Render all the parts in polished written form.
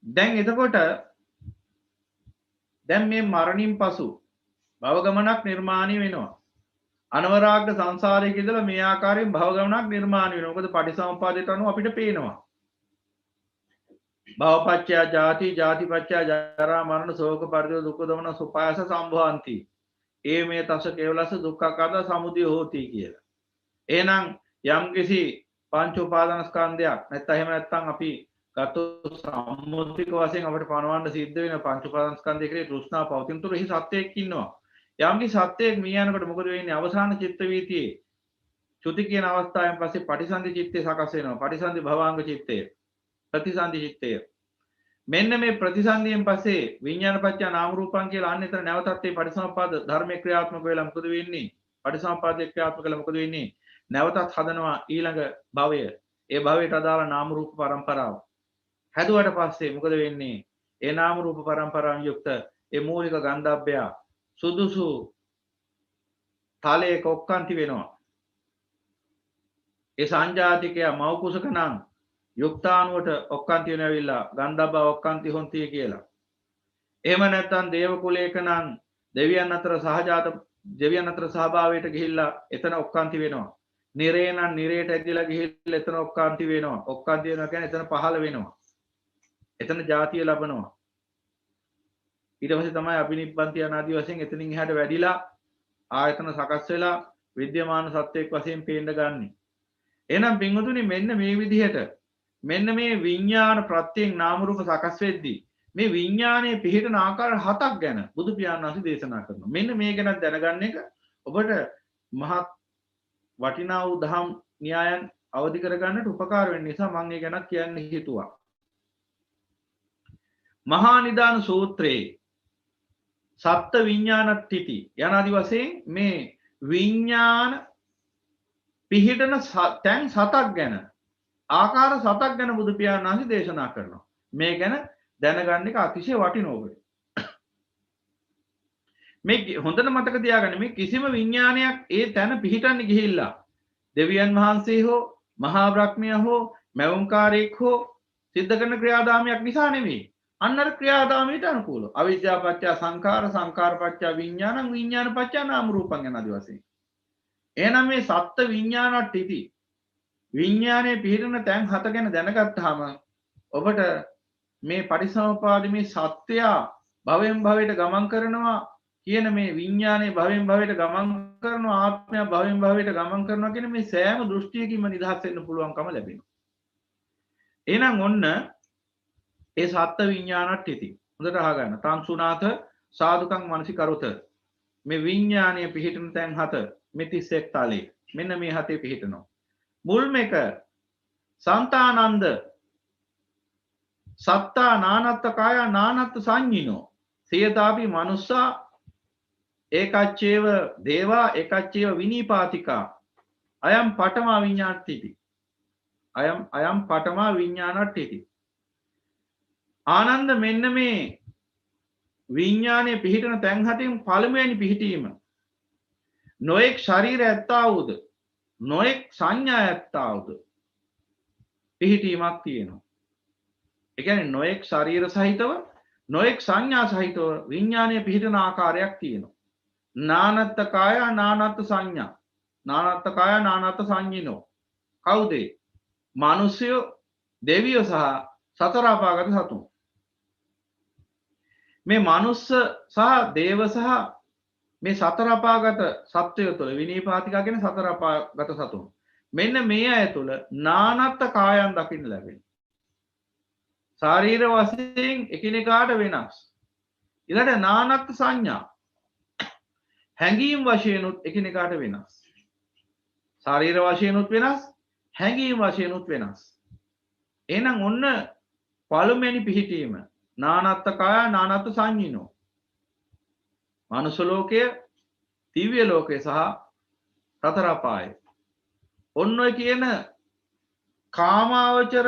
දැන් එතකොට දැන් මේ මරණින් පසු භව ගමනක් නිර්මාණය වෙනවා. අනවරාග්‍ර සංසාරයේ ඉඳලා මේ ආකාරයෙන් භව ගමනක් නිර්මාණය වෙනවා. මොකද පටිසමුපාදයට අනුව අපිට පේනවා. භවපච්චය ජාති ජාතිපච්චය ජරා මරණ ශෝක පරිදේව දුක්ඛ දමන සුපායස සම්භවಂತಿ. ඒ මේ තස කේවලස දුක්ඛකද සමුදය හෝති කියලා. එහෙනම් යම්කිසි පංච උපාදාන ස්කන්ධයක් නැත්නම් එහෙම නැත්නම් අපි ගත්තොත් සම්මුතික වශයෙන් අපිට පණවන්න සිද්ධ වෙන පංච උපාදාන ස්කන්ධය කියලා තෘෂ්ණාව පවතින තුරු එහි සත්‍යයක් ඉන්නවා. යම්කිසි සත්‍යයක් මිය යනකොට මොකද වෙන්නේ? අවසාන චිත්ත වීතියේ චුති කියන අවස්ථාවෙන් පස්සේ පටිසන්ධි චිත්තය සකස් වෙනවා. පටිසන්ධි භවාංග චිත්තය. ප්‍රතිසන්ධි චිත්තය. මෙන්න මේ ප්‍රතිසන්ධියෙන් පස්සේ විඥාන පත්‍ය නාම රූපං කියලා අන්න එතන නැවතත් මේ පටිසම්පාද ධර්මයේ ක්‍රියාත්මක වෙලා මොකද වෙන්නේ? පටිසම්පාදයේ ක්‍රියාත්මක වෙලා මොකද වෙන්නේ? නැවතත් හදනවා ඊළඟ භවය. ඒ භවයට අදාළ නාම රූප පරම්පරාව. හැදුවට පස්සේ මොකද වෙන්නේ? ඒ නාම රූප පරම්පරාවෙන් යුක්ත ඒ මූලික ගන්ධබ්බය සුදුසු තලයක ඔක්කාන්ති වෙනවා. ඒ සංජාතිකය මව් කුසක නම් යුක්තාණුවට ඔක්කාන්ති වෙන ඇවිල්ලා ගන්ධබ්බ ඔක්කාන්ති හොන්තිය කියලා. එහෙම නැත්නම් දේව කුලයක නම් දෙවියන් අතර සහජාත දෙවියන් අතර සහභාවයට ගිහිල්ලා එතන ඔක්කාන්ති වෙනවා. නිරේ නම් නිරේට ඇදිලා ගිහිල්ලා එතන ඔක්කාන්ති වෙනවා. ඔක්කාන්ති වෙනවා කියන්නේ එතන පහළ වෙනවා. එතන ಜಾතිය ලබනවා. ඊට පස්සේ තමයි අබිනිබ්බන්ති අනාදී වශයෙන් එතනින් එහාට වැඩිලා ආයතන සකස් වෙලා විද්‍යමාන සත්‍යයක් වශයෙන් පේන්න ගන්නෙ. එහෙනම් පින්වතුනි මෙන්න මේ විදිහට මෙන්න මේ විඥාන ප්‍රත්‍යයෙන් නාම රූප සකස් වෙද්දී මේ විඥානයේ පිහිටන ආකාර හතක් ගැන බුදු පියාණන් වහන්සේ දේශනා කරනවා. මෙන්න මේ ගැන දැනගන්න එක ඔබට මහත් වටිනා වූ දහම් න්‍යායන් අවදි කරගන්නට උපකාර වෙන නිසා මම ඒ ගැන කියන්න හිතුවා. මහා නිදාන සූත්‍රයේ සප්ත විඥානට්ඨිති යනාදි වශයෙන් මේ විඥාන පිහිටන තැන් සතක් ගැන ආකාර සතක් ගැන බුදු පියාණන් වහන්සේ දේශනා කරනවා. මේ ගැන දැනගන්න එක අතිශය වටිනවා ඔබට. මේ හොඳට මතක තියාගන්න මේ කිසිම විඥානයක් ඒ තැන පිහිටන්නේ ගිහිල්ලා දෙවියන් වහන්සේ හෝ මහා බ්‍රහ්මයා හෝ මෞංකාරයෙක් හෝ සිද්ධ කරන ක්‍රියාදාමයක් නිසා නෙමෙයි. අන්නර ක්‍රියාදාමයට අනුකූලව. අවිද්‍යාව පත්‍ය සංඛාර සංඛාර පත්‍ය විඥානං විඥාන පත්‍ය නාම රූපං යන ආදී වශයෙන්. එහෙනම් මේ සත්ත්ව විඥානට්ඨිති විඥානයේ පිහිටන තැන් හත ගැන දැනගත්තාම ඔබට මේ පටිසමුපාද මේ සත්‍යය භවෙන් භවයට ගමන් කරනවා කියන මේ විඥානයේ භවෙන් භවයට ගමන් කරනවා ආත්මය භවෙන් භවයට ගමන් කරනවා කියන මේ සෑම දෘෂ්ටියකින්ම නිදහස් වෙන්න පුළුවන්කම ලැබෙනවා. එහෙනම් ඔන්න ඒ සත්ත්ව විඥානට්ඨිති හොඳට අහගන්න. තංසුනාත සාදුකං මනසිකරොත මේ විඥානයේ පිහිටන තැන් හත මේ 31 තලයේ මෙන්න මේ හතේ පිහිටනවා. මුල්ම එක සන්තානන්ද සත්තා නානත්ත කාය නානත්ත සංඤිනෝ සියතාපි මනුස්සා ඒකච්චේව දේවා ඒකච්චේව විනීපාතිකා අයම් පඨමා විඥානට්ඨිති අයම් පඨමා විඥානට්ඨිති ආනන්ද මෙන්න මේ විඥානයේ පිහිටන තැන් හතෙන් පළමුවෙනි පිහිටීම නොඑක් ශරීර ඇත්තා වූද නොඑක් සංඥා ඇත්තා වූද පිහිටීමක් තියෙනවා. ඒ කියන්නේ නොඑක් ශරීර සහිතව නොඑක් සංඥා සහිතව විඥානයේ පිහිටන ආකාරයක් තියෙනවා. නානත්ත කාය නානත්ත සංඥා නානත්ත කාය නානත්ත සංඤිනෝ කවුද? මිනිස්සු දෙවියෝ සහ සතර අපාගත සතුන්. මේ මනුස්ස සහ දේව සහ මේ සතර අපාගත සත්වය තුළ විනීපාතිකා කියන සතර අපාගත සතුන්. මෙන්න මේ අය තුළ නානත්ත කායන් දකින්න ලැබෙනවා. ශරීර වශයෙන් එකිනෙකාට වෙනස්. ඊළඟට නානත්ත සංඥා හැඟීම් වශයෙන්ුත් එකිනෙකාට වෙනස්. ශරීර වශයෙන්ුත් වෙනස්, හැඟීම් වශයෙන්ුත් වෙනස්. එහෙනම් ඔන්න පළමුවෙනි පිහිටීම නානත්ත කාය නානත්ත සංඤිනෝ. මනුෂ්‍ය ලෝකය, දිව්‍ය ලෝකය සහ සතර අපාය. ඔන්න ඔය කියන කාමාවචර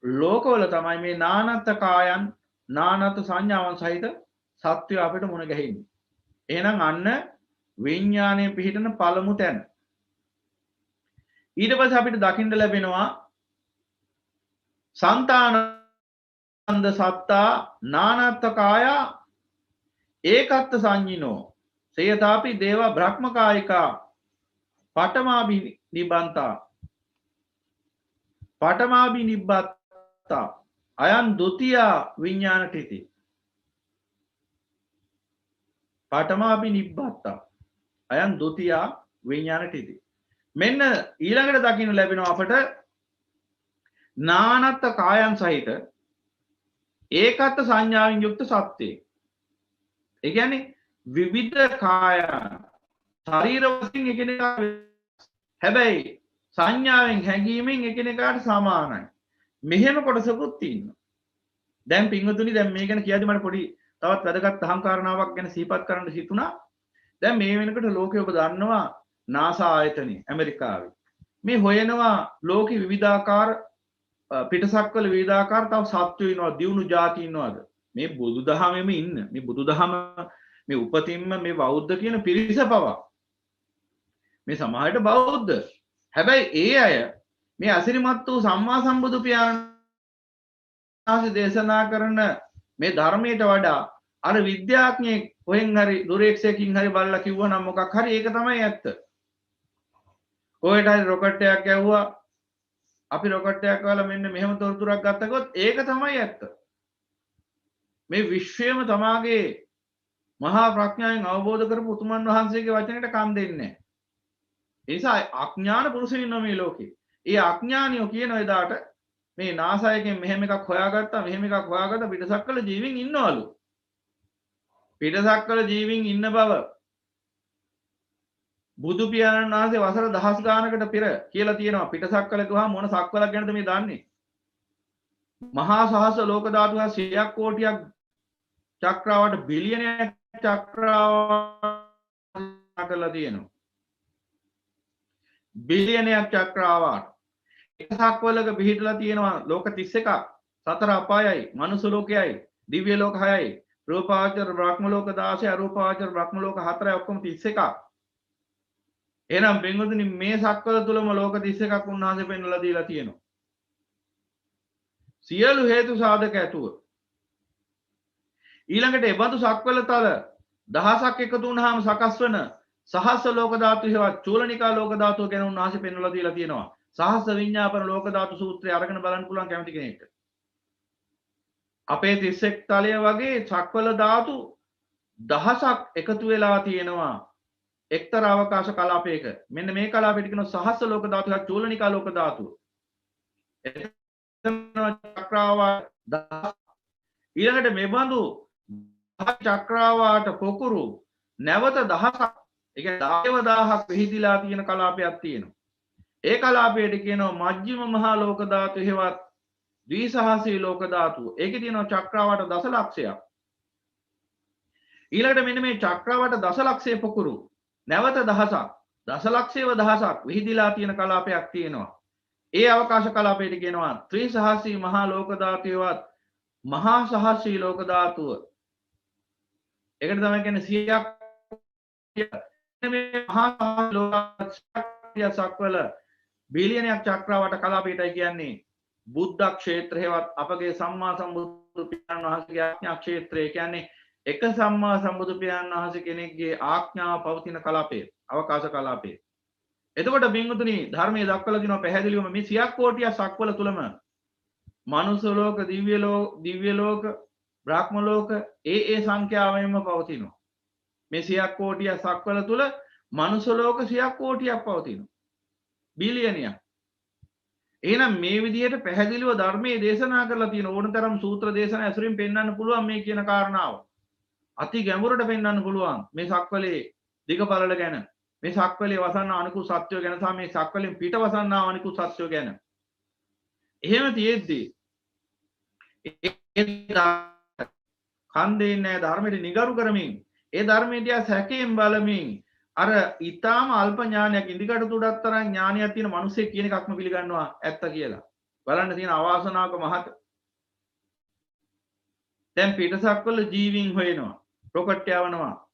ලෝකවල තමයි මේ නානත්ත කායන් නානත්ත සංඥාවන් සහිත සත්වය අපිට මුණ ගැහෙන්නේ. එහෙනම් අන්න විඥානයේ පිහිටන පළමු තැන. ඊට පස්සේ අපිට දකින්න ලැබෙනවා సంతాන අන්ද සත්තා නානත්ත කායා ඒකත්ත සංඤිනෝ සේයතාපි දේව බ්‍රහ්මකායිකා පඨමාභි නිබන්තා පඨමාභි නිබ්බත්තා අයන් ဒ ුතිය විඥාන තිති පඨමාභි නිබ්බත්තා අයන් ဒ ුතිය විඥාන තිති මෙන්න ඊළඟට දකින්න ලැබෙනවා අපට නානත්ත කායන් සහිත ඒකත් සංඥාවෙන් යුක්ත සත්‍යය. ඒ කියන්නේ විවිධ කායන් ශරීර වශයෙන් එකිනෙකා හැබැයි සංඥාවෙන් හැඟීමෙන් එකිනෙකාට සමානයි. මෙහෙම කොටසකුත් තියෙනවා. දැන් පින්වතුනි දැන් මේ ගැන කියද්දි මට පොඩි තවත් වැදගත් අහංකාරණාවක් ගැන සිහිපත් කරන්න හිතුණා. දැන් මේ වෙනකොට ලෝකයේ ඔබ දන්නවා NASA ආයතනය ඇමරිකාවේ. මේ හොයනවා ලෝකෙ විවිධාකාර පිටසක්වල විවිධාකාර තව සත්ත්වෝ ඉන්නවා දියුණු ಜಾති ඉන්නවාද මේ බුදුදහමෙම ඉන්න මේ බුදුදහම මේ උපතින්ම මේ බෞද්ධ කියන පිරිස පවා මේ සමාජයට බෞද්ධ හැබැයි ඒ අය මේ අසිරිමත් වූ සම්මා සම්බුදු පියාණන් දේශනා කරන මේ ධර්මයට වඩා අර විද්‍යාඥයෙක් කොහෙන් හරි දුරේක්ෂයකින් හරි බලලා කිව්වනම් මොකක් හරි ඒක තමයි ඇත්ත. කොහෙට හරි රොකට් එකක් ගැව්වා අපි රොකට් එකක් වල මෙන්න මෙහෙම තොරතුරක් ගත්තකොත් ඒක තමයි ඇත්ත. මේ විශ්වයම තමාගේ මහා ප්‍රඥාවෙන් අවබෝධ කරපු උතුමන් වහන්සේගේ වචනයට කන් දෙන්නේ නැහැ. ඒ නිසා අඥාන පුරුෂයෝ ඉන්නවා මේ ලෝකේ. ඒ අඥානියෝ කියන එදාට මේ NASA එකෙන් මෙහෙම එකක් හොයාගත්තා මෙහෙම එකක් හොයාගත්තා පිටසක්වල ජීවීන් ඉන්නවලු. පිටසක්වල ජීවීන් ඉන්න බව බුදු පියාණන් වහන්සේ වසර දහස් ගානකට පෙර කියලා තියෙනවා. පිටසක්වල ගියාම මොන සක්වලක් ගැනද මේ දන්නේ? මහා සහස්‍ර ලෝක ධාතු 100ක් කෝටියක් චක්‍රාවට බිලියනයක් චක්‍රාවට කරලා තියෙනවා. බිලියනයක් චක්‍රාවට එක සක්වලක පිහිටලා තියෙනවා ලෝක 31ක්. සතර අපායයි, මනුස්ස ලෝකයයි, දිව්‍ය ලෝක 6යි, රූපාවචර බ්‍රහ්ම ලෝක 16යි, අරූපාවචර බ්‍රහ්ම ලෝක 4යි ඔක්කොම 31ක්. එහෙනම් බෙන්ගොතුනි මේ සක්වල තුලම ලෝක 31ක් උන්වහන්සේ පෙන්වලා දීලා තියෙනවා. සියලු හේතු සාධක ඇතුව ඊළඟට එබඳු සක්වල තල දහසක් එකතු වුණාම සකස් වෙන සහස්‍ර ලෝක ධාතු හේවත් චූලනිකා ලෝක ධාතුව ගැන උන්වහන්සේ පෙන්වලා දීලා තියෙනවා. සහස්‍ර විඤ්ඤාපන ලෝක ධාතු සූත්‍රය අරගෙන බලන්න පුළුවන් කැමති කෙනෙක්ට. අපේ 31 තලය වගේ සක්වල ධාතු දහසක් එකතු වෙලා තියෙනවා. එක්තරා අවකාශ කලාපයක මෙන්න මේ කලාපයට කියනවා සහස්‍ර ලෝක ධාතුව චූලනිකා ලෝක ධාතුව. චක්‍රාවාට ඊළඟට මෙබඳු චක්‍රාවාට පොකුරු නැවත දහසක් ඒ කියන්නේ 10000ක් වෙහිදීලා තියෙන කලාපයක් තියෙනවා. ඒ කලාපයට කියනවා මජ්ක්‍ධිම මහා ලෝක ධාතු හේවත් ද්විසහස්‍රී ලෝක ධාතුව. ඒකේ තියෙනවා චක්‍රාවාට දසලක්ෂයක්. ඊළඟට මෙන්න මේ චක්‍රාවාට දසලක්ෂයේ පොකුරු නැවත දහසක් දසලක්ෂයව දහසක් විහිදිලා තියෙන කලාපයක් තියෙනවා. ඒ අවකාශ කලාපයට කියනවා ත්‍රිසහස්‍රී මහා ලෝක ධාතුවවත් මහා සහස්‍රී ලෝක ධාතුව. ඒකට තමයි කියන්නේ 100ක් මේ මහා ලෝක සක්වල බිලියනයක් චක්‍රාවට කලාපයටයි කියන්නේ බුද්ධ ක්ෂේත්‍රයවත් අපගේ සම්මා සම්බුදු පියාණන් වහන්සේගේ ආඥා ක්ෂේත්‍රය කියන්නේ එක සම්මා සම්බුදු පියාණන් වහන්සේ කෙනෙක්ගේ ආඥාව පවතින කලාපය අවකාශ කලාපය. එතකොට බින්දුතුනි ධර්මයේ දක්වලා දිනවා පැහැදිලිවම මේ 100ක් කෝටිය සක්වල තුලම මනුස්ස ලෝක දිව්‍ය ලෝක බ්‍රහ්ම ලෝක ඒ සංඛ්‍යාවෙන්ම පවතිනවා. මේ 100ක් කෝටිය සක්වල තුල මනුස්ස ලෝක 100ක් කෝටියක් පවතිනවා. බිලියනයක්. එහෙනම් මේ විදිහට පැහැදිලිව ධර්මයේ දේශනා කරලා තියෙන ඕනතරම් සූත්‍ර දේශනා ඇසුරින් පෙන්වන්න පුළුවන් මේ කියන කාරණාව. අති ගැඹුරට පෙන්වන්න පුළුවන් මේ සක්වලේ දිගපළල ගැන. මේ සක්වලේ වසන්නා අනිකුත් සත්‍යය ගැන සහ මේ සක්වලෙන් පිට වසන්නා අනිකුත් සත්‍යය ගැන. එහෙම තියෙද්දී කන් දෙන්නේ නැහැ ධර්මයට නිගරු කරමින් ඒ ධර්මයේ දිහා සැකයෙන් බලමින් අර ඊටාම අල්ප ඥානයක් ඉදිකට තුඩක් තරම් ඥානයක් තියෙන මිනිස්සෙක් කියන එකක්ම පිළිගන්නවා ඇත්ත කියලා. බලන්න තියෙන අවාසනාවක මහත. දැන් පිටසක්වල ජීවීන් හොයනවා. රොකට් යවනවා.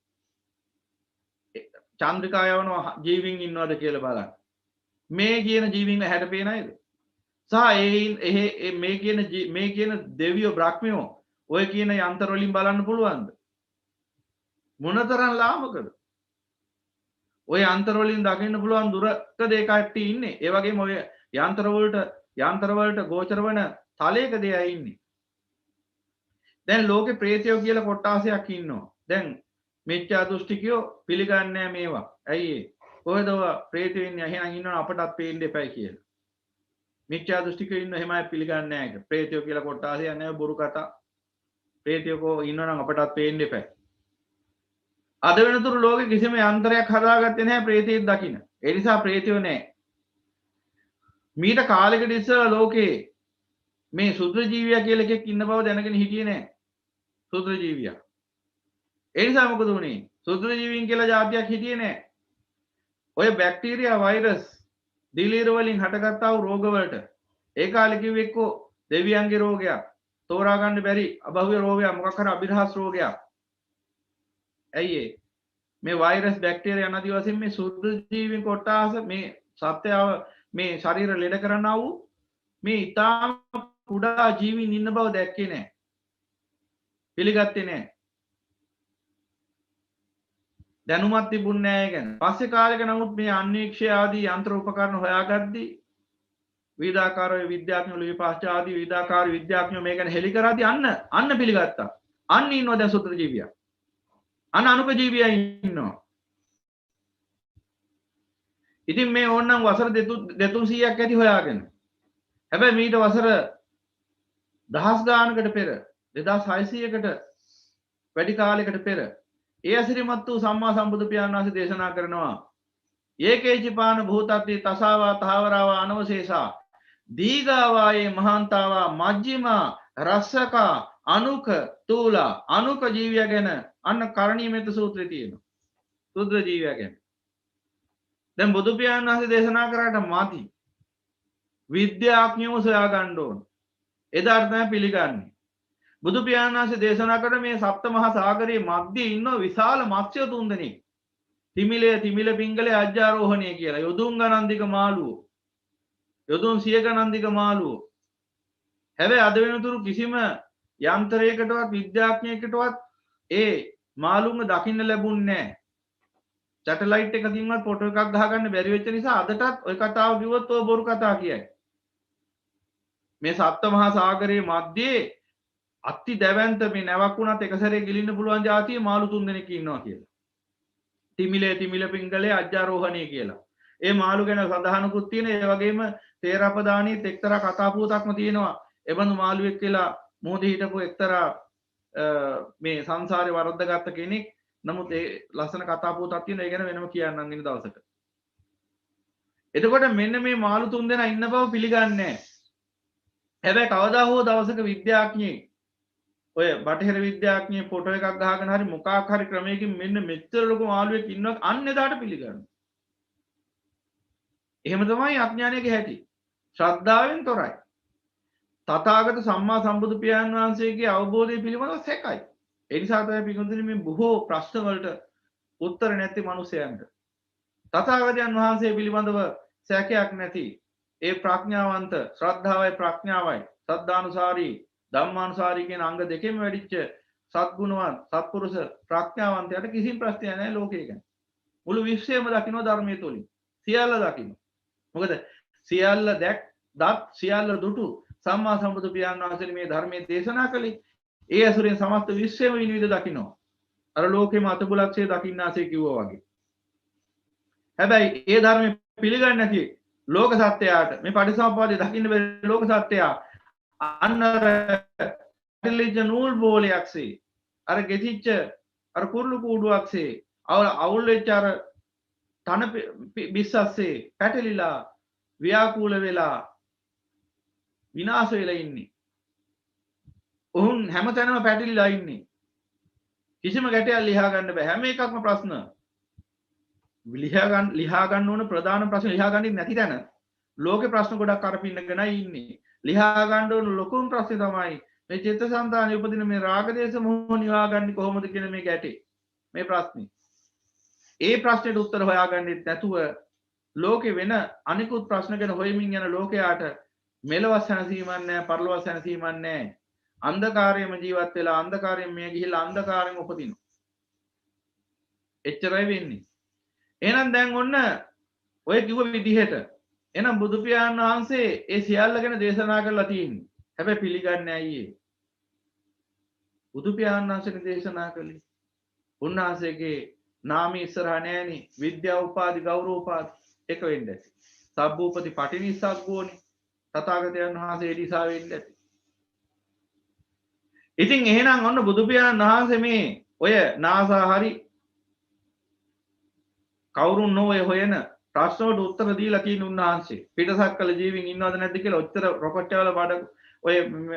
චන්ද්‍රිකා යවනවා ජීවීන් ඉන්නවද කියලා බලන්න. මේ කියන ජීවීන් හැට පේන අයද? සහ මේ කියන දෙවියෝ බ්‍රහ්මයෝ ඔය කියන යන්ත්‍ර වලින් බලන්න පුළුවන්ද? මොනතරම් ලාමකද? ඔය යන්ත්‍ර වලින් දකින්න පුළුවන් දුරකද ඒ කට්ටිය ඉන්නේ. ඒ වගේම ඔය යන්ත්‍ර වලට ගෝචර වන තලයකද එයා ඉන්නේ. දැන් ලෝකේ ප්‍රේතයෝ කියලා කොටාසයක් ඉන්නවා. දැන් මිත්‍යා දෘෂ්ටිකයෝ පිළිගන්නේ නැහැ මේවා. ඇයි ඒ? කොහෙද ඔය ප්‍රේතයෝ ඉන්නේ? එහෙනම් ඉන්නවනේ අපටත් පේන්න එපයි කියලා. මිත්‍යා දෘෂ්ටිකයෝ ඉන්න එහෙමයි පිළිගන්නේ නැහැ ඒක. ප්‍රේතයෝ කියලා කොටාසයක් නැහැ බොරු කතා. ප්‍රේතයෝ කෝ ඉන්නවනම් අපටත් පේන්න එපයි. අද වෙනතුරු ලෝකෙ කිසිම යන්ත්‍රයක් හදාගත්තේ නැහැ ප්‍රේතයෙක් දකින්න. ඒ නිසා ප්‍රේතයෝ නැහැ. මීට කාලෙකට ඉස්සෙල්ලා ලෝකේ මේ සුත්‍ර ජීවියා කියලා එකෙක් ඉන්න බව දැනගෙන හිටියේ නැහැ. සුත්‍ර ජීවියා. ඒ නිසා මොකද වුනේ? සුත්‍ර ජීවීන් කියලා જાතියක් හිටියේ නැහැ. ඔය බැක්ටීරියා වෛරස් දිලීර වලින් හටගත්තා වූ රෝග වලට ඒ කාලේ කිව්වේ එක්කෝ දෙවියන්ගේ රෝගයක්, තෝරා ගන්න බැරි අභව්‍ය රෝගයක්, මොකක් හරි අභිරහස් රෝගයක්. ඇයි ඒ? මේ වෛරස් බැක්ටීරියා යනාදී වශයෙන් මේ සුත්‍ර ජීවීන් කොටාස මේ සත්‍යව මේ ශරීර ලෙඩ කරනා වූ මේ ඊටාම කුඩා ජීවීන් ඉන්න බව දැක්කේ නැහැ. පිළිගත්තේ නැහැ. දැනුමක් තිබුණේ නැහැ ගැන. පස්සේ කාලෙක නමුත් මේ අන්වීක්ෂය ආදී යන්ත්‍ර උපකරණ හොයාගද්දී විවිධාකාර විද්‍යාඥයෝ ලිපාස්චා ආදී විවිධාකාර විද්‍යාඥයෝ මේ ගැන හෙළි කරාදී අන්න පිළිගත්තා. අන්න ඉන්නවා දැන් සුත්‍ර ජීවියා. අන්න අනුක ජීවියා ඉන්නවා. ඉතින් මේ ඕනනම් වසර 200ක් ඇති හොයාගෙන. හැබැයි මීට වසර දහස් ගානකට පෙර 2600කට වැඩි කාලයකට පෙර ඒ අසිරිමත් වූ සම්මා සම්බුදු පියාණන් වහන්සේ දේශනා කරනවා ඒකේචිපාන භූතත්ති තසාවා තහවරාවා අනවශේෂා දීගාවායේ මහන්තාවා මජ්ජිමා රස්සකා අනුක තූලා අනුක ජීවිය ගැන අන්න කරණීයමෙත සූත්‍රයේ තියෙනවා. සුද්‍ර ජීවිය ගැන. දැන් බුදු පියාණන් වහන්සේ දේශනා කරාට මදි. විද්‍යාඥයෝ සොයා ගන්න ඕන. එදාට තමයි පිළිගන්නේ. බුදු පියාණන් වහන්සේ දේශනා කරන මේ සප්ත මහා සාගරයේ මැද්දේ ඉන්න විශාල මත්ස්‍ය තුන්දෙනෙක්. තිමිල පිංගලේ අජ්ජාරෝහණය කියලා. යොදුන් ගණන් දිග මාළුවෝ. යොදුන් 100 ගණන් දිග මාළුවෝ. හැබැයි අද වෙනතුරු කිසිම යන්ත්‍රයකටවත් විද්‍යාඥයෙකුටවත් ඒ මාළුන්ව දකින්න ලැබුණේ නැහැ. සැටලයිට් එකකින්වත් ෆොටෝ එකක් ගහගන්න බැරි වෙච්ච නිසා අදටත් ওই කතාව කිව්වොත් ඔය බොරු කතා කියයි. මේ සප්ත මහා සාගරයේ මැද්දේ අති දැවැන්ත මේ නැවක් වුණත් එක සැරේ ගිලින්න පුළුවන් જાතියේ මාළු තුන්දෙනෙක් ඉන්නවා කියලා. තිමිල පිංගලේ අජ්ජාරෝහණය කියලා. ඒ මාළු ගැන සඳහනකුත් තියෙන. ඒ වගේම තේරපදානීත් එක්තරා කතා පුවතක්ම තියෙනවා. එබඳු මාළුවෙක් කියලා මොහොතේ හිටපු එක්තරා මේ සංසාරේ වරද්දගත්ත කෙනෙක්. නමුත් ඒ ලස්සන කතා පුවතක් තියෙනවා. ඒ ගැන වෙනම කියන්නම් ඉන්න දවසක. එතකොට මෙන්න මේ මාළු තුන්දෙනා ඉන්න බව පිළිගන්නේ නැහැ. හැබැයි කවදා හෝ දවසක විද්‍යාඥයෙක් ඔය බටහිර විද්‍යාඥයෙක් ෆොටෝ එකක් ගහගෙන හරි මොකක් හරි ක්‍රමයකින් මෙන්න මෙච්චර ලොකු මාළුවෙක් ඉන්නවා අන්න එදාට පිළිගන්නවා. එහෙම තමයි අඥානයේ හැටි. ශ්‍රද්ධාවෙන් තොරයි. තථාගත සම්මා සම්බුදු පියාණන් වහන්සේගේ අවබෝධය පිළිබඳව සැකයි. ඒ නිසා තමයි පිටුතුනි මේ බොහෝ ප්‍රශ්න වලට උත්තර නැති මිනිසයන්ට තථාගතයන් වහන්සේ පිළිබඳව සැකයක් නැති ඒ ප්‍රඥාවන්ත ශ්‍රද්ධාවයි ප්‍රඥාවයි සද්ධානුසාරී ධම්මානුසාරී කියන අංග දෙකෙන් වැඩිච්ච සත්ගුණවත් සත්පුරුෂ ප්‍රඥාවන්තයට කිසිම ප්‍රශ්නයක් නැහැ ලෝකේ ගැන. මුළු විශ්වයම දකින්න ධර්මයේ තුලින්. සියල්ල දකින්න. මොකද සියල්ල සියල්ල දුටු සම්මා සම්බුදු පියාණන් වහන්සේ මේ ධර්මයේ දේශනා කළේ. ඒ අසුරෙන් සමස්ත විශ්වයම විනිවිද දකින්නවා. අර ලෝකෙම අතබුලක්ෂේ දකින්නාසේ කිව්වා වගේ. හැබැයි ඒ ධර්මයේ පිළිගන්නේ නැති ලෝක සත්‍යයට මේ පටිසම්පාදේ දකින්න බැරි ලෝක සත්‍යය අන්නර ටෙලිජන් නූල් බෝලයක්සේ අර ගෙතිච්ච අර කුරුළු කූඩුවක්සේ අවුල් වෙච්ච අර තන බිස්සස්සේ පැටලිලා ව්‍යාකූල වෙලා විනාශ වෙලා ඉන්නේ. ඔවුන් හැමතැනම පැටලිලා ඉන්නේ. කිසිම ගැටයක් ලියා ගන්න බෑ. හැම එකක්ම ප්‍රශ්න. ලියා ගන්න ඕන ප්‍රධාන ප්‍රශ්න ලියා ගන්නේ නැති තැන ලෝකේ ප්‍රශ්න ගොඩක් අරපින්නගෙනයි ඉන්නේ. ලියා ගන්න ඕන ලොකුම ප්‍රශ්නේ තමයි මේ චිත්තසංතානයේ උපදින මේ රාග දේශ මොහ නිවා ගන්න කොහොමද කියන මේ ගැටේ. මේ ප්‍රශ්නේ. ඒ ප්‍රශ්නෙට උත්තර හොයාගන්නෙත් නැතුව ලෝකේ වෙන අනිකුත් ප්‍රශ්න ගැන හොයමින් යන ලෝකයාට මෙලොව සැනසීමක් නැහැ, පරලොව සැනසීමක් නැහැ. අන්ධකාරයේම ජීවත් වෙලා අන්ධකාරයෙන් මිය ගිහිල්ලා අන්ධකාරයෙන් උපදිනවා. එච්චරයි වෙන්නේ. එහෙනම් දැන් ඔන්න ඔය කිව්ව විදිහට එහෙනම් බුදු පියාණන් වහන්සේ ඒ සියල්ල ගැන දේශනා කරලා තියෙන්නේ. හැබැයි පිළිගන්නේ නැහැ අයියේ. බුදු පියාණන් වහන්සේ දේශනා කළේ. උන්වහන්සේගේ නාමය ඉස්සරහා නැහෙනි. විද්‍යා උපාධි ගෞරව උපාධි එක වෙන්න ඇති. සබ්බූපති පටිනිස්සග්ගෝනි. තථාගතයන් වහන්සේ එලිසා වෙන්න ඇති. ඉතින් එහෙනම් ඔන්න බුදු පියාණන් වහන්සේ මේ ඔය නාසා හරි කවුරුන් නොවේ හොයන ප්‍රශ්න වලට උත්තර දීලා තියෙන උන්වහන්සේ පිටසක්කල ජීවීන් ඉන්නවද නැද්ද කියලා ඔච්චර රොකට් වල බඩ ඔය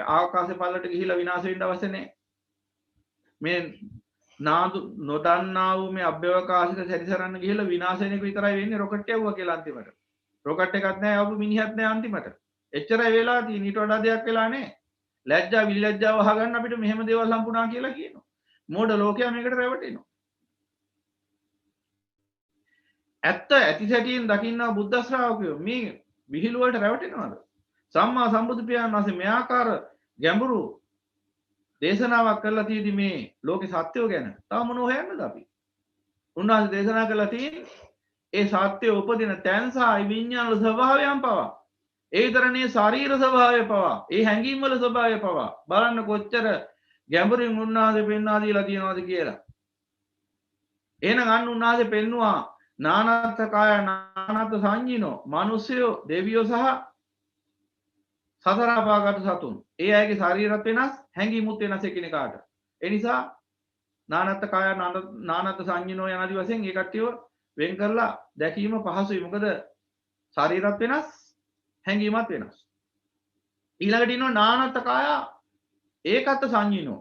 ආකාශය පල්ලට ගිහිලා විනාශ වෙන්න අවශ්‍ය නැහැ. මේ නාදු නොදන්නා වූ මේ අභ්‍යවකාශික සැරිසරන්න ගිහිල්ලා විනාශ වෙන එක විතරයි වෙන්නේ රොකට් යවුවා කියලා අන්තිමට. රොකට් එකක් නැහැ ආපු මිනිහක් නැහැ අන්තිමට. එච්චරයි වෙලා තියෙන්නේ. ඊට වඩා දෙයක් වෙලා නැහැ. ලැජ්ජා විලැජ්ජාව අහගන්න අපිට මෙහෙම දේවල් හම්බුණා කියලා කියනවා. මෝඩ ලෝකයා මේකට රැවටෙනවා. ඇත්ත ඇති සැටියෙන් දකින්නා බුද්ධ ශ්‍රාවකයෝ මේ විහිළු වලට රැවටෙනවද? සම්මා සම්බුදු පියාණන් වහන්සේ මේ ආකාර ගැඹුරු දේශනාවක් කරලා තියෙදි මේ ලෝකේ සත්‍යය ගැන තව මොනව හොයන්නද අපි? උන්වහන්සේ දේශනා කරලා තියෙන්නේ ඒ සත්‍යය උපදින තැන් සහ විඥාන ස්වභාවයන් පවා. ඒ විතරනේ ශරීර ස්වභාවය පවා, ඒ හැඟීම් වල ස්වභාවය පවා බලන්න කොච්චර ගැඹුරින් උන්වහන්සේ පෙන්වා දීලා තියෙනවද කියලා. එහෙනම් අන්න උන්වහන්සේ පෙන්නවා නානත් කාය නානත් සංජිනෝ මිනිස්සයෝ දෙවියෝ සහ සතර අපාගත සතුන්. ඒ අයගේ ශරීරත් වෙනස්, හැඟීමුත් වෙනස් එකිනෙකාට. ඒ නිසා නානත් කාය නානත් සංජිනෝ යන ආදි වශයෙන් ඒ කට්ටියව වෙන් කරලා දැකීම පහසුයි. මොකද ශරීරත් වෙනස්, හැඟීමත් වෙනස්. ඊළඟට ඉන්නවා නානත් කාය ඒකත් සංජිනෝ.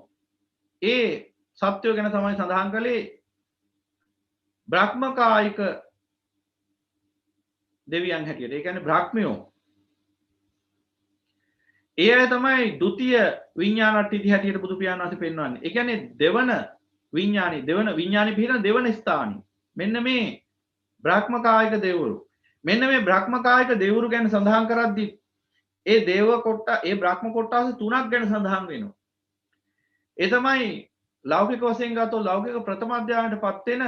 ඒ සත්‍යය ගැන තමයි සඳහන් කළේ බ්‍රහ්මකායික දෙවියන් හැටියට. ඒ කියන්නේ බ්‍රහ්මයෝ. ඒ අය තමයි ဒုတိ ය විඥානට්ඨිති හැටියට බුදු පියාණන් වහන්සේ පෙන්වන්නේ. ඒ කියන්නේ දෙවන විඥානි පිහිටන දෙවන ස්ථානයි. මෙන්න මේ බ්‍රහ්මකායික දෙවිවරු. මෙන්න මේ බ්‍රහ්මකායික දෙවිවරු ගැන සඳහන් කරද්දී ඒ දේව කොට්ට ඒ බ්‍රහ්ම කොට්ටාස තුනක් ගැන සඳහන් වෙනවා. ඒ තමයි ලෞකික වශයෙන් ගත්තොත් ලෞකික ප්‍රථම ධ්‍යානයටපත් වෙන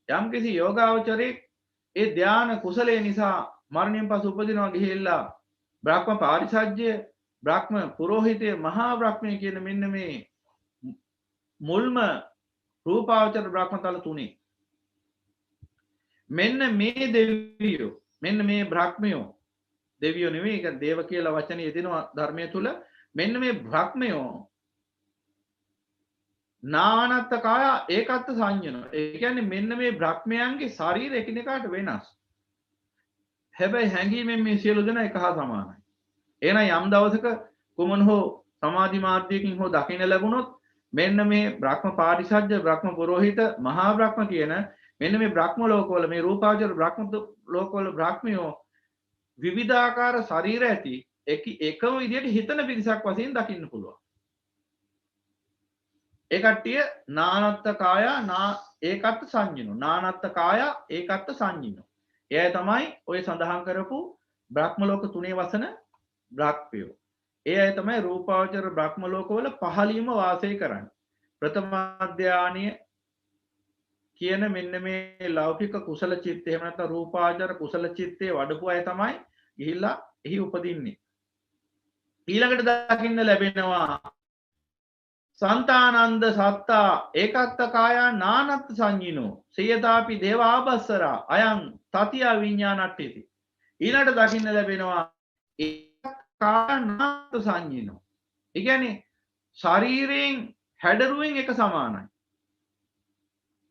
යම්කිසි යෝගාවචරයේ ඒ ධ්‍යාන කුසලයේ නිසා මරණයෙන් පසු උපදිනවා ගිහිල්ලා බ්‍රහ්ම පාරිසජ්‍ය, බ්‍රහ්ම පුරෝහිතය, මහා බ්‍රහ්මය කියන මෙන්න මේ මුල්ම රූපාවචර බ්‍රහ්මතල තුනේ. මෙන්න මේ දෙවියෝ, මෙන්න මේ බ්‍රහ්මයෝ, දෙවියෝ නෙවෙයි ඒක දේව කියලා වචනේ යෙදෙනවා ධර්මයේ තුල. මෙන්න මේ බ්‍රහ්මයෝ නානත්ත කාය ඒකත් සංයන. ඒ කියන්නේ මෙන්න මේ බ්‍රහ්මයන්ගේ ශරීර එකිනෙකාට වෙනස්. හැබැයි හැඟීමෙන් මේ සියලු දෙනා එක හා සමානයි. එහෙනම් යම් දවසක කුමන හෝ සමාධි මාර්ගයකින් හෝ දකින්න ලැබුණොත් මෙන්න මේ බ්‍රහ්ම පාරිසජ්‍ය, බ්‍රහ්ම පුරෝහිත, මහා බ්‍රහ්ම කියන මෙන්න මේ බ්‍රහ්ම ලෝකවල මේ රූපාවචර බ්‍රහ්ම ලෝකවල බ්‍රහ්මයෝ විවිධාකාර ශරීර ඇති එකම විදිහට හිතන පිරිසක් වශයෙන් දකින්න පුළුවන්. ඒ කට්ටිය නානත්ත කාය ඒකත් සංජිනෝ. නානත්ත කාය ඒකත් සංජිනෝ. එයයි තමයි ඔය සඳහන් කරපු බ්‍රහ්ම ලෝක තුනේ වසන බ්‍රහ්මයෝ. ඒ අය තමයි රූපාවචර බ්‍රහ්ම ලෝකවල පහළින්ම වාසය කරන්නේ. ප්‍රථම ධානය කියන මෙන්න මේ ලෞකික කුසල චිත්ත එහෙම නැත්නම් රූපාවචර කුසල චිත්තේ වඩපු අය තමයි ගිහිල්ලා එහි උපදින්නේ. ඊළඟට දකින්න ලැබෙනවා සන්තානන්ද සත්තා ඒකත්ත කායා නානත්ත සංජිනෝ සියතාපි දේව ආබස්සරා අයං තතිය විඥානට්ඨිති. ඊළඟට දකින්න ලැබෙනවා ඒකානාත් සංජිනෝ. ඒ කියන්නේ ශරීරයෙන් හැඩරුවෙන් එක සමානයි.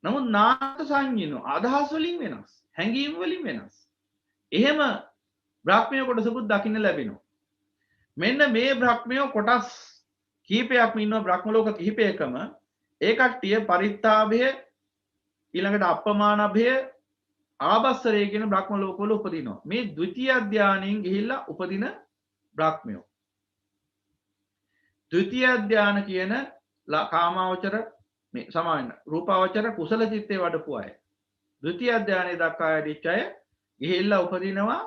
නමුත් නාත් සංජිනෝ අදහස් වලින් වෙනස්, හැඟීම් වලින් වෙනස්. එහෙම බ්‍රහ්මය කොටසකුත් දකින්න ලැබෙනවා. මෙන්න මේ බ්‍රහ්මය කොටස් කීපයක්ම ඉන්නවා බ්‍රහ්ම ලෝක කිහිපයකම. ඒ කට්ටිය පරිත්තාභය, ඊළඟට අප්පමානභය, ආබස්සරය කියන බ්‍රහ්ම ලෝකවල උපදිනවා. මේ ද්විතීය ධානයෙන් ගිහිල්ලා උපදින බ්‍රහ්මයෝ. ද්විතීය ධාන කියන කාමාවචර මේ සමාන රූපාවචර කුසල චිත්තේ වඩපු අය. ද්විතීය ධානයේ දක්වා යදිච්ච අය ගිහිල්ලා උපදිනවා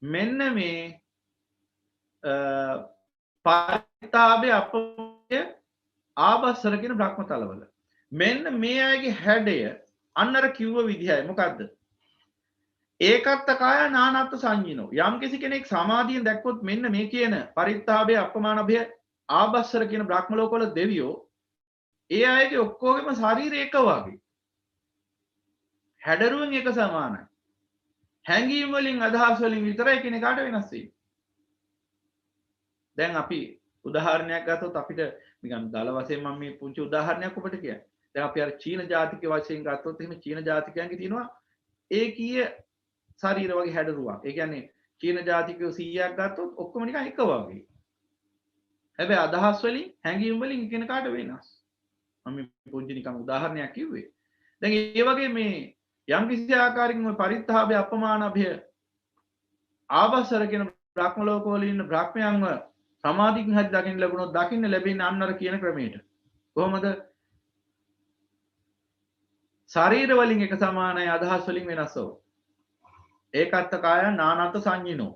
මෙන්න මේ පරිත්තාභය අපමණය ආභස්සර කියන බ්‍රහ්ම තලවල මෙන්න මේ අයගේ හැඩය අන්න අර කිව්ව විදිහයි මොකද්ද ඒකත්ත කාය නානත්ත් සංඤිනෝ යම් කිසි කෙනෙක් සමාධියෙන් දැක්කොත් මෙන්න මේ කියන පරිත්තාභය අපමානභය ආභස්සර කියන බ්‍රහ්ම ලෝකවල දෙවියෝ ඒ අයගේ ඔක්කොගෙම ශරීරය එක වගේ හැඩරුවෙන් එක සමානයි හැඟීම් වලින් අදහස් වලින් විතරයි කෙනෙකුට වෙනස් වෙන්නේ දැන් අපි උදාහරණයක් ගත්තොත් අපිට නිකන් දල වශයෙන් මම මේ පුංචි උදාහරණයක් ඔබට කියන්නම් දැන් අපි අර චීන ජාතික වශයෙන් ගත්තොත් එහෙම චීන ජාතිකයන්ගේ තියෙනවා ඒකීය ශරීර වගේ හැඩරුවක් ඒ කියන්නේ චීන ජාතිකයෝ 100ක් ගත්තොත් ඔක්කොම නිකන් එක වගේ හැබැයි අදහස් වලින් හැඟීම් වලින් කෙනෙකුට වෙනස් මම පුංචි නිකන් උදාහරණයක් කිව්වේ දැන් ඒ වගේ මේ යම් කිසි ආකාරයකින් මේ පරිත්තාභය අපමානභය ආවසර කියන බ්‍රහ්ම ලෝකවල ඉන්න බ්‍රහ්මයන්ව සමාධියකින් හරි දකින්න ලැබුණොත් දකින්න ලැබෙන්නේ අන්න අර කියන ක්‍රමයට කොහොමද ශරීර වලින් එක සමානයි අදහස් වලින් වෙනස් වූ ඒකත්ත කාය නානත් සංඤිනෝ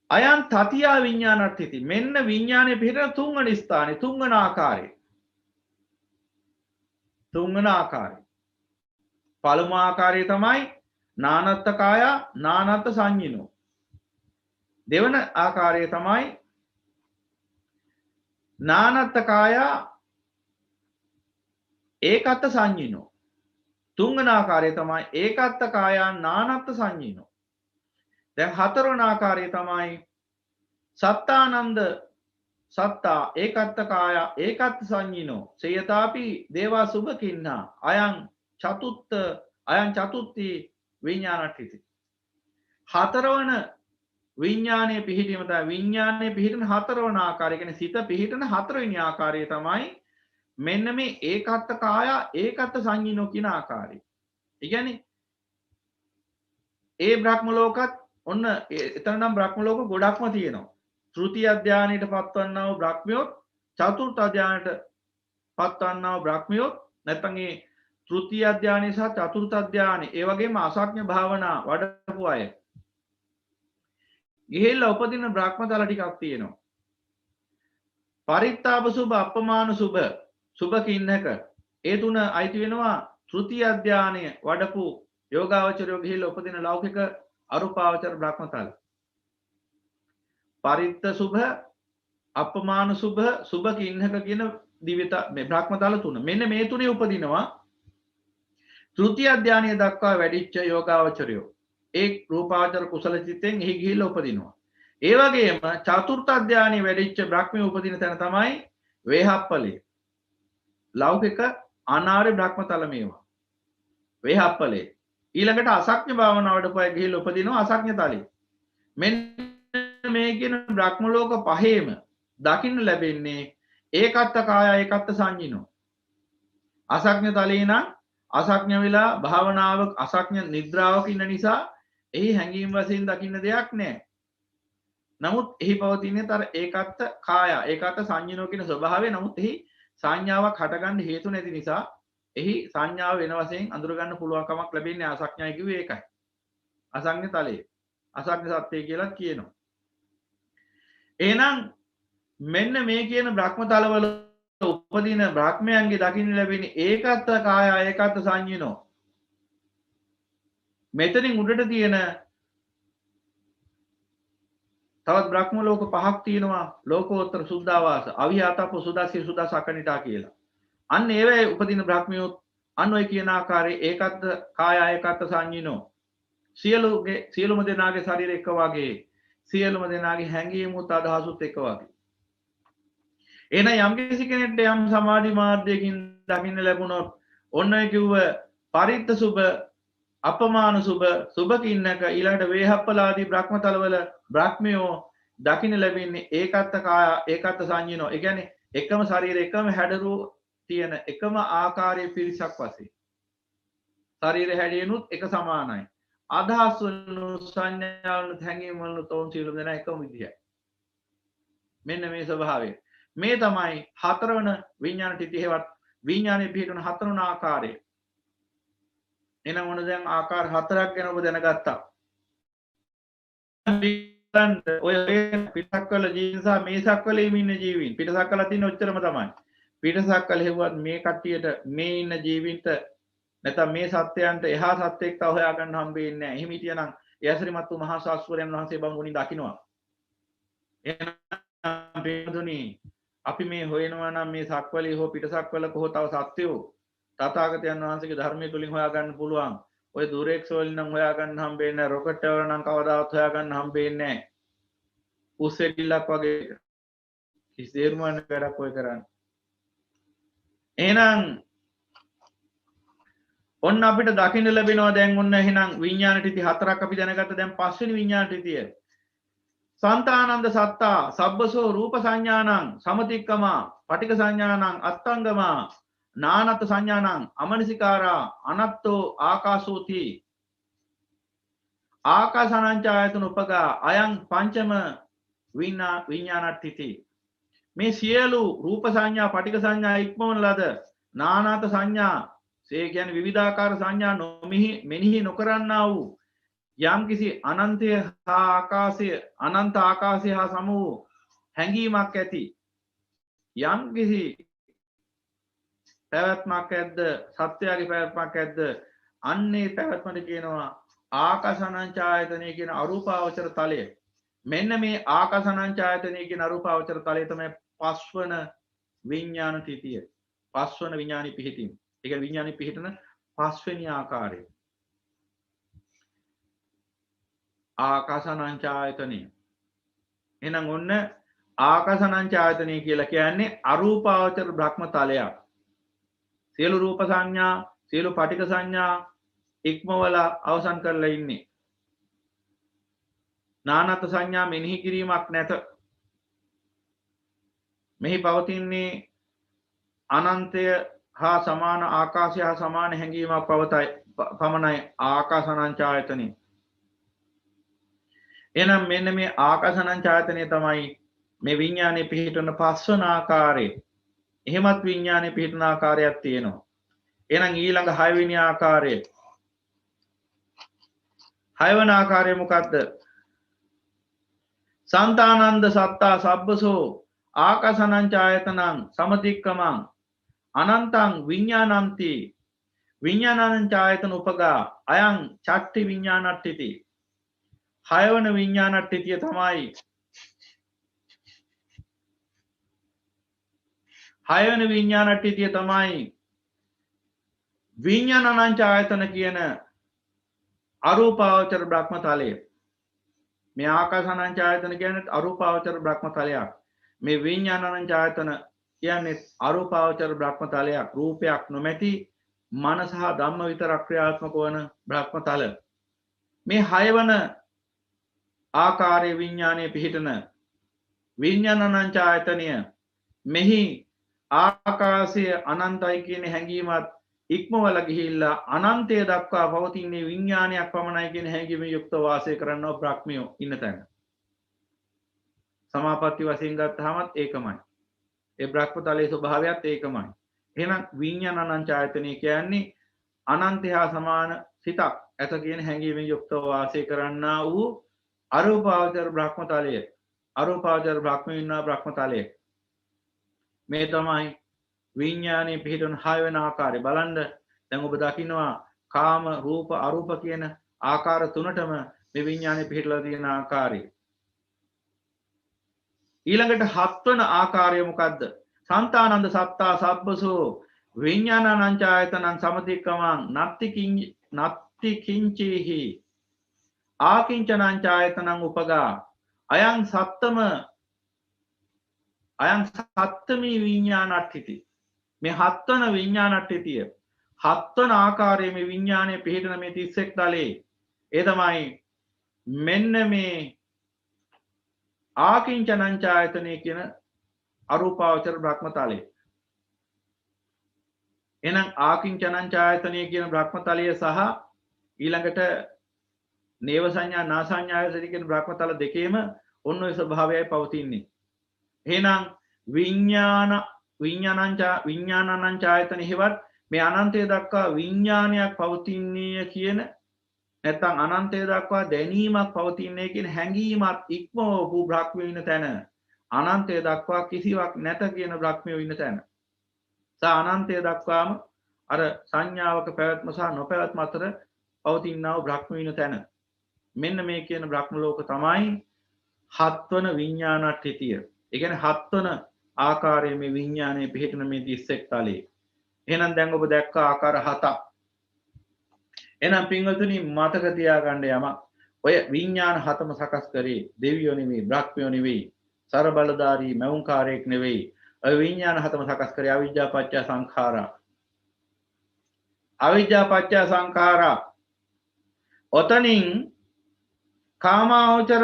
අයන් තතියා විඥානට්ඨිති මෙන්න විඥානයේ පිටර තුන්වෙනි ස්ථානේ තුන්වෙනි ආකාරය පළමු ආකාරය තමයි නානත්ත කාය නානත් සංඤිනෝ දෙවන ආකාරය තමයි නානත්ත කාය ඒකත්ත සංඤිනෝ තුන්වෙනි ආකාරය තමයි ඒකත්ත කාය නානත්ත සංඤිනෝ දැන් හතරවෙනි ආකාරය තමයි සත්තානන්ද සත්තා ඒකත්ත කාය ඒකත්ත සංඤිනෝ සයතාපි දේවා සුභකින්නා අයං චතුත්ති විඥානට්ඨිති හතරවන විඥානයේ පිහිටීම තමයි විඥානයේ පිහිටන හතරවන ආකාරය කියන්නේ සිත පිහිටන හතරවෙනි ආකාරය තමයි මෙන්න මේ ඒකත්ත කාය ඒකත්ත සංඤිනෝ කියන ආකාරය. ඒ කියන්නේ ඒ බ්‍රහ්ම ලෝකත් ඔන්න එතන නම් බ්‍රහ්ම ලෝක ගොඩක්ම තියෙනවා. තෘතිය ධානයට පත්වන්නා වූ බ්‍රහ්මියොත් චතුර්ථ ධානයට පත්වන්නා වූ බ්‍රහ්මියොත් නැත්නම් ඒ තෘතිය ධානය සහ චතුර්ථ ධානය ඒ වගේම අසඥ භාවනා වඩපු අය ගිහිල්ලා උපදින බ්‍රහ්මතල ටිකක් තියෙනවා. පරිත්තාප සුභ අපමාන සුභ කින්නක ඒ තුන අයිති වෙනවා තෘතිය ධානය වඩපු යෝගාවචරයෝ ගිහිල්ලා උපදින ලෞකික අරුපාවචර බ්‍රහ්මතල. පරිත්ත සුභ අපමාන සුභ කින්නක කියන දිවිත මේ බ්‍රහ්මතල තුන. මෙන්න මේ තුනේ උපදිනවා තෘතිය ධානය දක්වා වැඩිච්ච යෝගාවචරයෝ. ඒ රූපාවචර කුසල චිත්තෙන් එහි ගිහිල්ලා උපදිනවා. ඒ වගේම චතුර්ථ ධානයේ වැඩිච්ච බ්‍රහ්මයේ උපදින තැන තමයි වේහප්පලය. ලෞකික අනාර්ය බ්‍රහ්මතල මේවා. වේහප්පලය. ඊළඟට අසඥ භාවනාවට පය ගිහිල්ලා උපදිනවා අසඥ තලෙ. මෙන්න මේ කියන බ්‍රහ්ම ලෝක පහේම දකින්න ලැබෙන්නේ ඒකත්ත කාය ඒකත්ත සංඤිනෝ. අසඥ තලේ නම් අසඥ වෙලා භාවනාව අසඥ නිද්‍රාවක ඉන්න නිසා එහි හැඟීම් වශයෙන් දකින්න දෙයක් නැහැ. නමුත් එහි පවතින්නේ තර ඒකත්ත කාය ඒකත්ත සංඤිනෝ කියන ස්වභාවය. නමුත් එහි සංඥාවක් හටගන්න හේතු නැති නිසා එහි සංඥාව වෙන වශයෙන් අඳුර ගන්න පුළුවන් කමක් ලැබෙන්නේ අසඥයි කිව්වේ ඒකයි. අසඥ තලයේ අසඥ සත්‍යය කියලා කියනවා. එහෙනම් මෙන්න මේ කියන බ්‍රහ්ම තලවල උපදින බ්‍රහ්මයන්ගේ දකින්න ලැබෙන ඒකත්ත කාය ඒකත්ත සංඤිනෝ. මෙතනින් උඩට තියෙන තවත් බ්‍රහ්ම ලෝක පහක් තියෙනවා ලෝකෝත්තර සුද්ධාවාස අවිහාතප්ප සුදාසී සුදාසකණිතා කියලා. අන්න ඒවේ උපදින බ්‍රහ්මියොත් අන්න ඔය කියන ආකාරයේ ඒකත්ත කාය ඒකත්ත සංඤිනෝ. සියලුම දෙනාගේ ශරීර එක වගේ සියලුම දෙනාගේ හැඟීමුත් අදහසුත් එක වගේ. එහෙනම් යම් කිසි කෙනෙක්ට යම් සමාධි මාර්ගයකින් දකින්න ලැබුණොත් ඔන්න ඔය කිව්ව පරිත්ත සුභ අපමාන සුභ කින්නක ඊළඟට වේහප්පලාදී බ්‍රහ්මතලවල බ්‍රහ්මයෝ දකින්න ලැබෙන්නේ ඒකත්ත කාය ඒකත්ත සංඤිනෝ. ඒ කියන්නේ එකම ශරීර එකම හැඩරු තියෙන එකම ආකාරයේ පිරිසක් වශයෙන්. ශරීර හැඩයනුත් එක සමානයි. අදහස් වලුත් සංඥා වලුත් හැඟීම් වලුත් තෝන් සියලුම දෙනා එකම විදියයි. මෙන්න මේ ස්වභාවය. මේ තමයි හතරවන විඥාන ටිකේවත් විඥානයේ පිටුන හතරවන ආකාරය. එනම් මොන දැන් ආකාර හතරක් ගැන ඔබ දැනගත්තා. ඔය පිටසක්වල ජීවීන් සහ මේ සක්වලේ ඉන්න ජීවීන් පිටසක්වල තියෙන ඔච්චරම තමයි. පිටසක්වල හෙව්වත් මේ කට්ටියට මේ ඉන්න ජීවීන්ට නැත්නම් මේ සත්‍යයන්ට එහා සත්‍යයක් තව හොයාගන්න හම්බෙන්නේ නැහැ. එහෙම හිටියනම් ඒ අසිරිමත් වූ මහා ශාස්ත්‍රයන් වහන්සේ බඹුණි දකින්නවා. එහෙනම් පිටුනි අපි මේ හොයනවා නම් මේ සක්වලේ හෝ පිටසක්වල කොහො තව සත්‍යෝ තථාගතයන් වහන්සේගේ ධර්මයේ තුලින් හොයාගන්න පුළුවන්. ඔය දුරේක්ෂ වලින් නම් හොයාගන්න හම්බෙන්නේ නැහැ. රොකට් වල නම් කවදාවත් හොයාගන්න හම්බෙන්නේ නැහැ. උස්සෙකිල්ලක් වගේ කිසිම වැඩක් ඔය කරන්නේ. එහෙනම් ඔන්න අපිට දකින්න ලැබෙනවා දැන් ඔන්න එහෙනම් විඥාන ටිති හතරක් අපි දැනගත්ත. දැන් පස්වෙනි විඥාන ටිතිය. සන්තානන්ද සත්තා සබ්බසෝ රූප සංඥානං සමතික්කමා පටික සංඥානං අත්තංගමා නානත් සංඥානං අමනසිකාරා අනත්තෝ ආකාශෝති ආකාසානංචායතන උපගා අයං පංචම විඥානට්ඨිති. මේ සියලු රූප සංඥා පටික සංඥා ඉක්මවන ලද නානත් සංඥා ඒ කියන්නේ විවිධාකාර සංඥා මෙනෙහි නොකරන්නා වූ යම් කිසි අනන්තය හා ආකාශය අනන්ත ආකාශය හා සම වූ හැඟීමක් ඇති යම් කිසි පැවැත්මක් ඇද්ද සත්‍යයේ පැවැත්මක් ඇද්ද අන්නේ පැවැත්මට කියනවා ආකාසානංචායතනය කියන අරූපාවචර තලය. මෙන්න මේ ආකාසානංචායතනය කියන අරූපාවචර තලය තමයි පස්වන විඥාන තිතිය. පස්වන විඥානි පිහිටීම. ඒ කියන්නේ විඥානි පිහිටන පස්වෙනි ආකාරය. ආකාසානංචායතනය. එහෙනම් ඔන්න ආකාසානංචායතනය කියලා කියන්නේ අරූපාවචර බ්‍රහ්ම තලයක්. සියලු රූප සංඥා සියලු පටික සංඥා ඉක්මවලා අවසන් කරලා ඉන්නේ. නානත් සංඥා මෙනෙහි කිරීමක් නැත. මෙහි පවතින්නේ අනන්තය හා සමාන ආකාශය හා සමාන හැඟීමක් පවතයි පමණයි ආකාසානංචායතනෙ. එහෙනම් මෙන්න මේ ආකාසානංචායතනෙ තමයි මේ විඥානේ පිහිටන පස්වන ආකාරය. එහෙමත් විඥානේ පිහිටන ආකාරයක් තියෙනවා. එහෙනම් ඊළඟ 6 වෙනි ආකාරය. 6 වෙනි ආකාරය මොකද්ද? සන්තානන්ද සත්තා සබ්බසෝ ආකාසානංචායතනං සමතික්කමං අනන්තං විඥානಂತಿ විඥානංචායතන උපගා අයං චට්ටි විඥානට්ඨිති. 6 වෙනි විඥානට්ඨිතිය තමයි 6 වෙනි විඥානට්ඨිතිය තමයි විඥානංචායතන කියන අරූපාවචර බ්‍රහ්ම තලය. මේ ආකාසානංචායතන කියන්නේ අරූපාවචර බ්‍රහ්ම තලයක්. මේ විඥානංචායතන කියන්නේ අරූපාවචර බ්‍රහ්ම තලයක්. රූපයක් නොමැති මනස හා ධම්ම විතර ක්‍රියාත්මක වන බ්‍රහ්ම තල. මේ 6 වන ආකාරයේ විඥානයේ පිහිටන විඥානංචායතනය මෙහි ආකාශය අනන්තයි කියන හැඟීමත් ඉක්මවල ගිහිල්ලා අනන්තය දක්වා පවතින්නේ විඥානයක් පමණයි කියන හැඟීමෙන් යුක්ත වාසය කරනව බ්‍රහ්මියෝ ඉන්න තැන. සමාපatti වශයෙන් ගත්තහමත් ඒකමයි. ඒ බ්‍රහ්ම තලයේ ස්වභාවයත් ඒකමයි. එහෙනම් විඥානංචායතනය කියන්නේ අනන්තය හා සමාන සිතක් ඇත කියන හැඟීමෙන් යුක්ත වාසය කරන්නා වූ අරූපාවචර බ්‍රහ්ම තලය. අරූපාවචර බ්‍රහ්මියෝ ඉන්නා බ්‍රහ්ම තලය. මේ තමයි විඥානයේ පිහිටන 6 වෙනි ආකාරය. බලන්න දැන් ඔබ දකින්නවා කාම රූප අරූප කියන ආකාර තුනටම මේ විඥානයේ පිහිටලා තියෙන ආකාරය. ඊළඟට 7 වන ආකාරය මොකද්ද? සන්තානන්ද සත්තා සබ්බසෝ විඥානංචායතනං සමතික්කමං නත්ති කිංචේහි ආකින්චනංචායතනං උපගා අයං සත්තමී විඥානට්ඨිති. මේ 7 වන විඥානට්ඨිතිය 7 වන ආකාරයේ මේ විඥානයේ පිහිටන මේ 31 තලයේ ඒ තමයි මෙන්න මේ ආකින්චනංචායතනය කියන අරූපාවචර බ්‍රහ්ම තලය. එහෙනම් ආකින්චනංචායතනය කියන බ්‍රහ්ම තලය සහ ඊළඟට නේව සංඥා නා සංඥායතන කියන බ්‍රහ්ම තල දෙකේම ඔන්න ඔය ස්වභාවයයි පවතින්නේ. එහෙනම් විඥානංචායතන හේවත් මේ අනන්තය දක්වා විඥානයක් පවතින්නේ කියන නැත්නම් අනන්තය දක්වා දැනීමක් පවතින්නේ කියන හැඟීමත් ඉක්මවපු බ්‍රහ්මයෝ ඉන්න තැන අනන්තය දක්වා කිසිවක් නැත කියන බ්‍රහ්මයෝ ඉන්න තැන අනන්තය දක්වාම අර සංඥාවක පැවැත්ම සහ නොපැවැත්ම අතර පවතිනා වූ බ්‍රහ්මයෝ ඉන්න තැන මෙන්න මේ කියන බ්‍රහ්ම ලෝක තමයි හත්වන විඥානට්ඨිතිය. ඒ කියන්නේ හත්වන ආකාරයේ මේ විඥානයේ පිහිටන මේ 31 තලයේ. එහෙනම් දැන් ඔබ දැක්ක ආකාර හතක්. එහෙනම් පින්වතුනි මතක තියාගන්න යමක්. ඔය විඥාන හතම සකස් කරේ දෙවියෝ නෙවෙයි, බ්‍රහ්මයෝ නෙවෙයි, සරබලධාරී මෞංකාරයෙක් නෙවෙයි. ඔය විඥාන හතම සකස් කරේ අවිජ්ජා පත්‍ය සංඛාරා. අවිජ්ජා පත්‍ය සංඛාරා. ඔතනින් කාමාවචර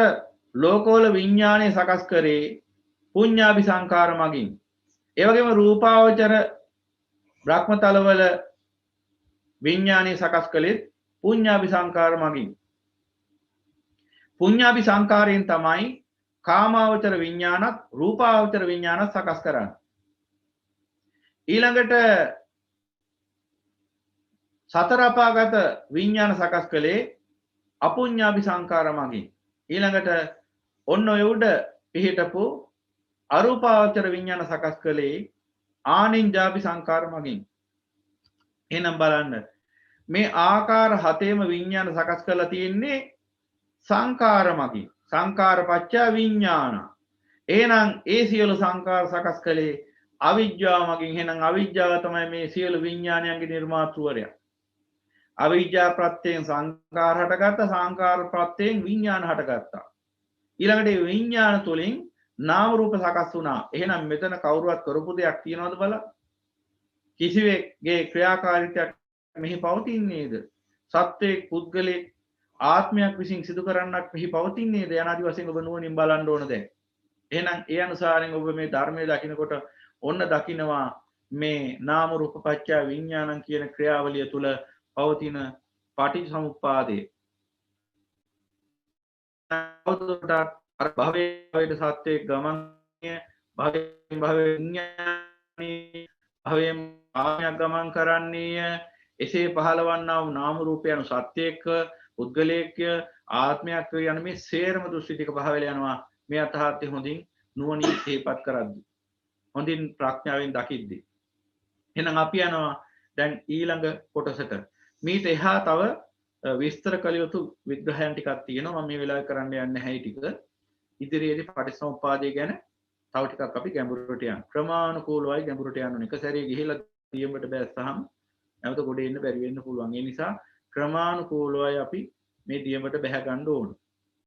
ලෝකවල විඥානය සකස් කරේ පුඤ්ඤාභි සංඛාර මගින්. ඒ වගේම රූපාවචර බ්‍රහ්මතලවල විඥානය සකස් කළේ පුඤ්ඤාභි සංඛාර මගින්. පුඤ්ඤාභි සංඛාරයෙන් තමයි කාමාවචර විඥානත් රූපාවචර විඥානත් සකස් කරන්නේ. ඊළඟට සතර අපාගත විඥාන සකස් කළේ අපුඤ්ඤාභි සංඛාර මගින්. ඊළඟට ඔන්න ඔය උඩ පිහිටපු අරූපාවචර විඥාන සකස් කළේ ආනින්ජාභි සංඛාර මගින්. එහෙනම් බලන්න මේ ආකාර හතේම විඥාන සකස් කරලා තියෙන්නේ සංඛාර මගින්. සංඛාර පත්‍ය විඥාන. එහෙනම් ඒ සියලු සංඛාර සකස් කළේ අවිජ්ජාව මගින්. එහෙනම් අවිජ්ජාව තමයි මේ සියලු විඥානයන්ගේ නිර්මාතෘවරයා. අවිජ්ජා ප්‍රත්‍යයෙන් සංඛාර හටගත්තා, සංඛාර ප්‍රත්‍යයෙන් විඥාන හටගත්තා. ඊළඟට මේ විඥාන තුලින් නාම රූප සකස් වුණා. එහෙනම් මෙතන කවුරුවත් කරපු දෙයක් තියනවද බලන්න? කිසිවෙක්ගේ ක්‍රියාකාරීත්වයක් මෙහි පවතින්නේද? සත්වයේ පුද්ගලයේ ආත්මයක් විසින් සිදු කරන්නක් මෙහි පවතින්නේද? යනාදි වශයෙන් ඔබ නුවණින් බලන්න ඕන දැන්. එහෙනම් ඒ අනුසාරයෙන් ඔබ මේ ධර්මයේ දකිනකොට ඔන්න දකිනවා මේ නාම රූප පත්‍ය විඥානං කියන ක්‍රියාවලිය තුල පවතින පටිච්චසමුප්පාදය. අර භවයට සත්‍යයේ ගමන්ය භවයෙන් භවයේ විඥානී භවයෙන් ආත්මයක් ගමන් කරන්නේය. එසේ පහළවන්නා වූ නාම රූපයන් සත්‍යයක පුද්ගලයක ආත්මයක් යන මේ සේරම දෘෂ්ටි ටික පහවෙල යනවා. මේ අතහාර්ථය හොඳින් නුවණින් හේපත් කරද්දී හොඳින් ප්‍රඥාවෙන් දකිද්දී. එහෙනම් අපි යනවා දැන් ඊළඟ කොටසට. මීට එහා තව විස්තර කළ යුතු විග්‍රහයන් ටිකක් තියෙනවා. මම මේ වෙලාවේ කරන්න යන්නේ නැහැ ටික. ඉදිරියේදී පටිච්චසමුප්පාදය ගැන තව ටිකක් අපි ගැඹුරට යන්න. ක්‍රමානුකූලවයි ගැඹුරට යන්න ඕනේ. එක සැරේ ගිහිල්ලා දියඹට බැස්සහම නැවත ගොඩ එන්න බැරි වෙන්න පුළුවන්. ඒ නිසා ක්‍රමානුකූලවයි අපි මේ දියඹට බැහැ ගන්න ඕන.